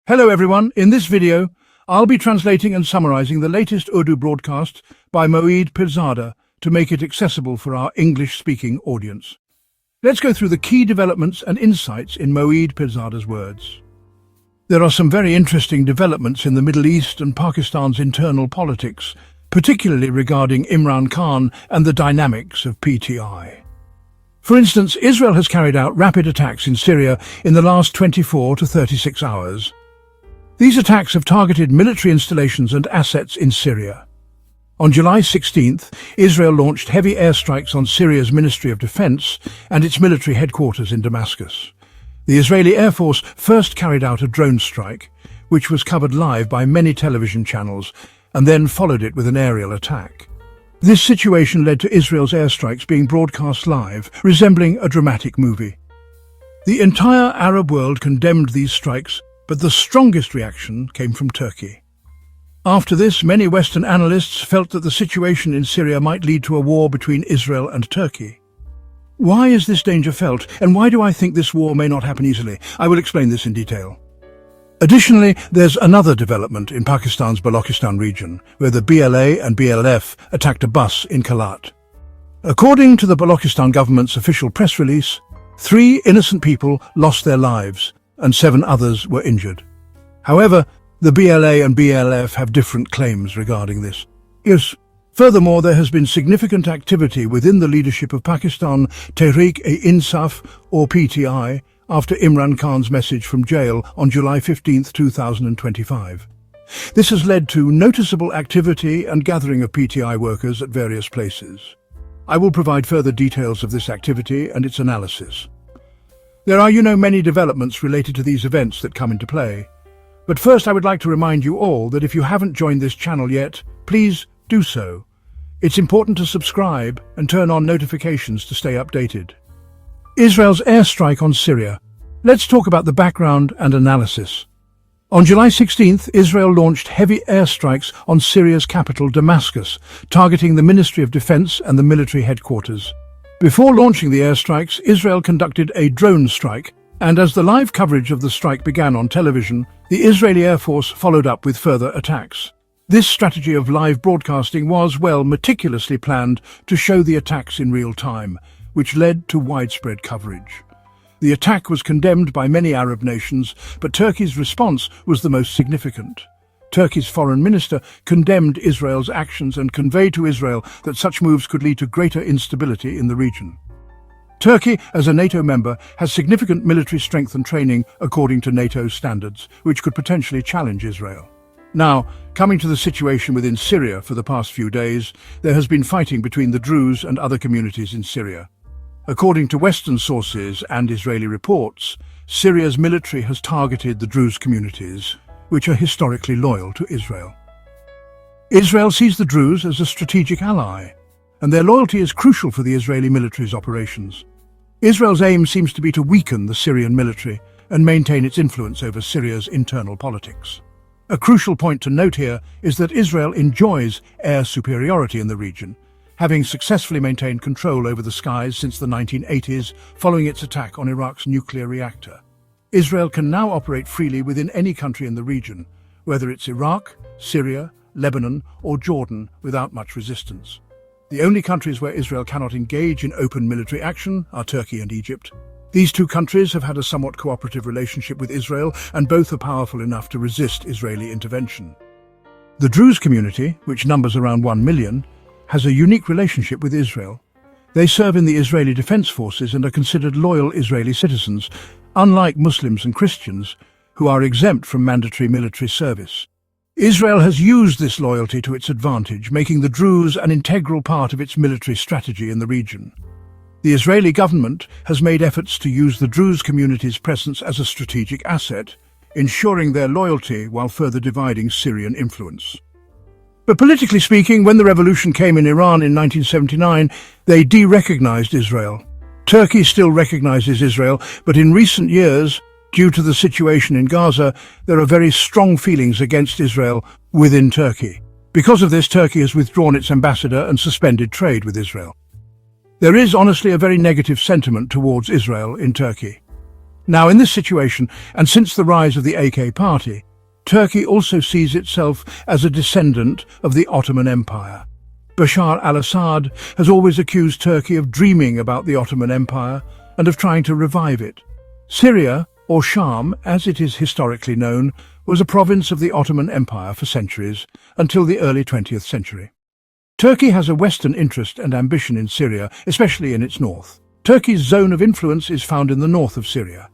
Hello everyone, in this video, I'll be translating and summarizing the latest Urdu broadcast by Moeed Pirzada to make it accessible for our English-speaking audience. Let's go through the key developments and insights in Moeed Pirzada's words. There are some very interesting developments in the Middle East and Pakistan's internal politics, particularly regarding Imran Khan and the dynamics of PTI. For instance, Israel has carried out rapid attacks in Syria in the last 24 to 36 hours. These attacks have targeted military installations and assets in Syria. On July 16th, Israel launched heavy airstrikes on Syria's Ministry of Defense and its military headquarters in Damascus. The Israeli Air Force first carried out a drone strike, which was covered live by many television channels, and then followed it with an aerial attack. This situation led to Israel's airstrikes being broadcast live, resembling a dramatic movie. The entire Arab world condemned these strikes, but the strongest reaction came from Turkey. After this, many Western analysts felt that the situation in Syria might lead to a war between Israel and Turkey. Why is this danger felt, and why do I think this war may not happen easily? I will explain this in detail. Additionally, there's another development in Pakistan's Balochistan region, where the BLA and BLF attacked a bus in Kalat. According to the Balochistan government's official press release, 3 innocent people lost their lives, and 7 others were injured. However, the BLA and BLF have different claims regarding this. Yes. Furthermore, there has been significant activity within the leadership of Pakistan Tehreek-e-Insaf, or PTI, after Imran Khan's message from jail on July 15, 2025. This has led to noticeable activity and gathering of PTI workers at various places. I will provide further details of this activity and its analysis. There are, many developments related to these events that come into play. But first, I would like to remind you all that if you haven't joined this channel yet, please do so. It's important to subscribe and turn on notifications to stay updated. Israel's airstrike on Syria. Let's talk about the background and analysis. On July 16th, Israel launched heavy airstrikes on Syria's capital, Damascus, targeting the Ministry of Defense and the military headquarters. Before launching the airstrikes, Israel conducted a drone strike, and as the live coverage of the strike began on television, the Israeli Air Force followed up with further attacks. This strategy of live broadcasting was, meticulously planned to show the attacks in real time, which led to widespread coverage. The attack was condemned by many Arab nations, but Turkey's response was the most significant. Turkey's foreign minister condemned Israel's actions and conveyed to Israel that such moves could lead to greater instability in the region. Turkey, as a NATO member, has significant military strength and training according to NATO standards, which could potentially challenge Israel. Now, coming to the situation within Syria for the past few days, there has been fighting between the Druze and other communities in Syria. According to Western sources and Israeli reports, Syria's military has targeted the Druze communities, which are historically loyal to Israel. Israel sees the Druze as a strategic ally, and their loyalty is crucial for the Israeli military's operations. Israel's aim seems to be to weaken the Syrian military and maintain its influence over Syria's internal politics. A crucial point to note here is that Israel enjoys air superiority in the region, having successfully maintained control over the skies since the 1980s following its attack on Iraq's nuclear reactor. Israel can now operate freely within any country in the region, whether it's Iraq, Syria, Lebanon, or Jordan, without much resistance. The only countries where Israel cannot engage in open military action are Turkey and Egypt. These 2 countries have had a somewhat cooperative relationship with Israel, and both are powerful enough to resist Israeli intervention. The Druze community, which numbers around 1 million, has a unique relationship with Israel. They serve in the Israeli Defense Forces and are considered loyal Israeli citizens, unlike Muslims and Christians, who are exempt from mandatory military service. Israel has used this loyalty to its advantage, making the Druze an integral part of its military strategy in the region. The Israeli government has made efforts to use the Druze community's presence as a strategic asset, ensuring their loyalty while further dividing Syrian influence. But politically speaking, when the revolution came in Iran in 1979, they de-recognized Israel. Turkey still recognizes Israel, but in recent years, due to the situation in Gaza, there are very strong feelings against Israel within Turkey. Because of this, Turkey has withdrawn its ambassador and suspended trade with Israel. There is honestly a very negative sentiment towards Israel in Turkey. Now, in this situation, and since the rise of the AK party, Turkey also sees itself as a descendant of the Ottoman Empire. Bashar al-Assad has always accused Turkey of dreaming about the Ottoman Empire and of trying to revive it. Syria, or Sham, as it is historically known, was a province of the Ottoman Empire for centuries, until the early 20th century. Turkey has a Western interest and ambition in Syria, especially in its north. Turkey's zone of influence is found in the north of Syria.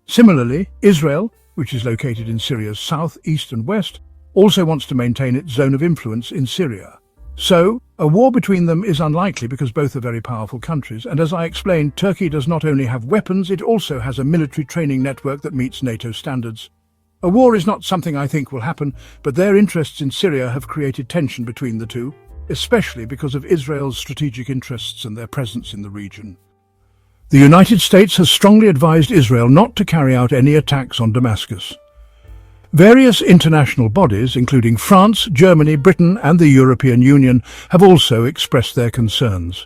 Similarly, Israel, which is located in Syria's south, east and west, also wants to maintain its zone of influence in Syria. So, a war between them is unlikely because both are very powerful countries, and as I explained, Turkey does not only have weapons, it also has a military training network that meets NATO standards. A war is not something I think will happen, but their interests in Syria have created tension between the two, especially because of Israel's strategic interests and their presence in the region. The United States has strongly advised Israel not to carry out any attacks on Damascus. Various international bodies, including France, Germany, Britain and the European Union, have also expressed their concerns.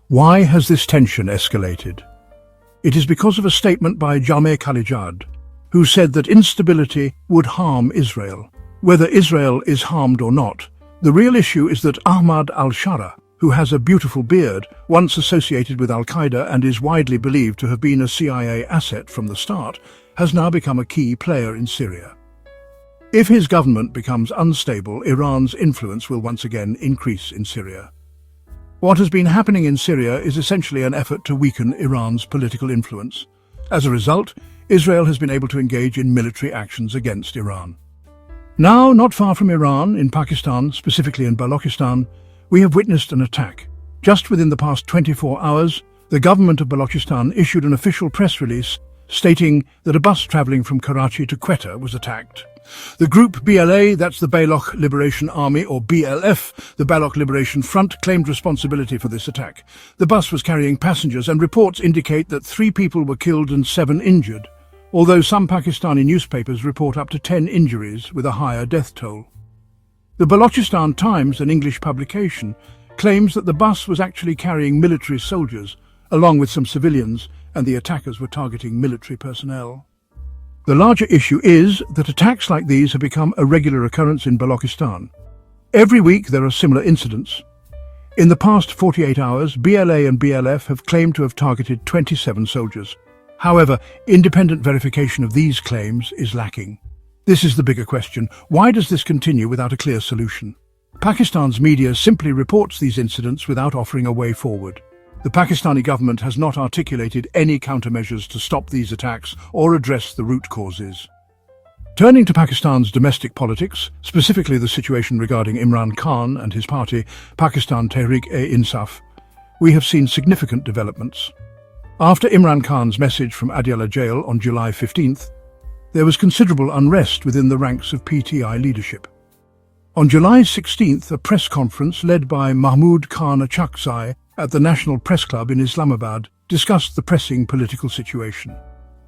Why has this tension escalated? It is because of a statement by Jammeh Khalilzad, who said that instability would harm Israel. Whether Israel is harmed or not, the real issue is that Ahmad al-Shara, who has a beautiful beard, once associated with Al-Qaeda and is widely believed to have been a CIA asset from the start, has now become a key player in Syria. If his government becomes unstable, Iran's influence will once again increase in Syria. What has been happening in Syria is essentially an effort to weaken Iran's political influence. As a result, Israel has been able to engage in military actions against Iran. Now, not far from Iran, in Pakistan, specifically in Balochistan, we have witnessed an attack. Just within the past 24 hours, the government of Balochistan issued an official press release stating that a bus travelling from Karachi to Quetta was attacked. The group BLA, that's the Baloch Liberation Army, or BLF, the Baloch Liberation Front, claimed responsibility for this attack. The bus was carrying passengers, and reports indicate that 3 people were killed and 7 injured, although some Pakistani newspapers report up to 10 injuries with a higher death toll. The Balochistan Times, an English publication, claims that the bus was actually carrying military soldiers, along with some civilians, and the attackers were targeting military personnel. The larger issue is that attacks like these have become a regular occurrence in Balochistan. Every week there are similar incidents. In the past 48 hours, BLA and BLF have claimed to have targeted 27 soldiers. However, independent verification of these claims is lacking. This is the bigger question. Why does this continue without a clear solution? Pakistan's media simply reports these incidents without offering a way forward. The Pakistani government has not articulated any countermeasures to stop these attacks or address the root causes. Turning to Pakistan's domestic politics, specifically the situation regarding Imran Khan and his party, Pakistan Tehreek-e-Insaf, we have seen significant developments. After Imran Khan's message from Adiala jail on July 15th, there was considerable unrest within the ranks of PTI leadership. On July 16th, a press conference led by Mahmood Khan Achakzai at the National Press Club in Islamabad discussed the pressing political situation.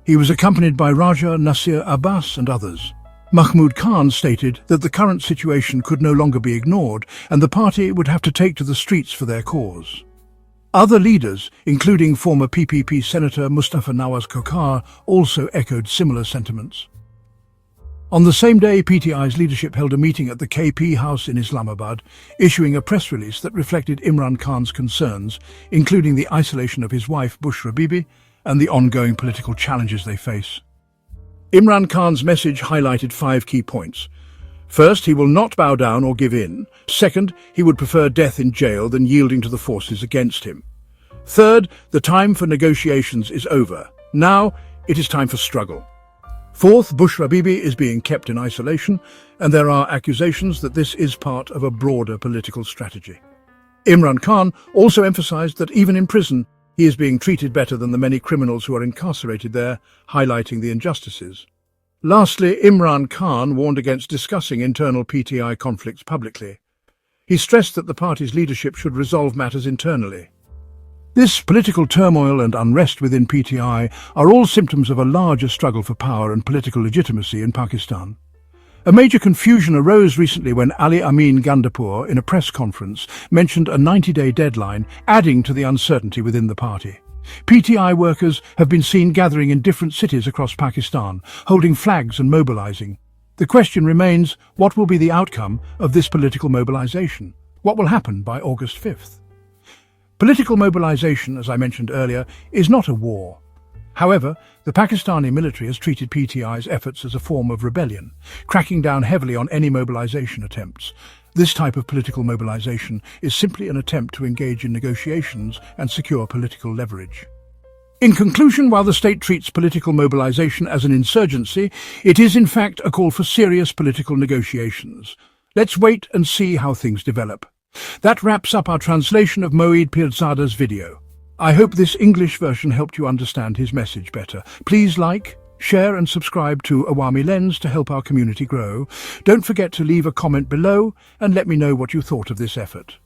He was accompanied by Raja Nasir Abbas and others. Mahmood Khan stated that the current situation could no longer be ignored and the party would have to take to the streets for their cause. Other leaders, including former PPP Senator Mustafa Nawaz Khokar, also echoed similar sentiments. On the same day, PTI's leadership held a meeting at the KP House in Islamabad, issuing a press release that reflected Imran Khan's concerns, including the isolation of his wife Bushra Bibi and the ongoing political challenges they face. Imran Khan's message highlighted 5 key points. First, he will not bow down or give in. Second, he would prefer death in jail than yielding to the forces against him. Third, the time for negotiations is over. Now, it is time for struggle. Fourth, Bushra Bibi is being kept in isolation, and there are accusations that this is part of a broader political strategy. Imran Khan also emphasized that even in prison, he is being treated better than the many criminals who are incarcerated there, highlighting the injustices. Lastly, Imran Khan warned against discussing internal PTI conflicts publicly. He stressed that the party's leadership should resolve matters internally. This political turmoil and unrest within PTI are all symptoms of a larger struggle for power and political legitimacy in Pakistan. A major confusion arose recently when Ali Amin Gandapur, in a press conference, mentioned a 90-day deadline, adding to the uncertainty within the party. PTI workers have been seen gathering in different cities across Pakistan, holding flags and mobilizing. The question remains, what will be the outcome of this political mobilization? What will happen by August 5th? Political mobilization, as I mentioned earlier, is not a war. However, the Pakistani military has treated PTI's efforts as a form of rebellion, cracking down heavily on any mobilization attempts. This type of political mobilization is simply an attempt to engage in negotiations and secure political leverage. In conclusion, while the state treats political mobilization as an insurgency, it is in fact a call for serious political negotiations. Let's wait and see how things develop. That wraps up our translation of Moeed Pirzada's video. I hope this English version helped you understand his message better. Please like, share and subscribe to Awami Lens to help our community grow. Don't forget to leave a comment below and let me know what you thought of this effort.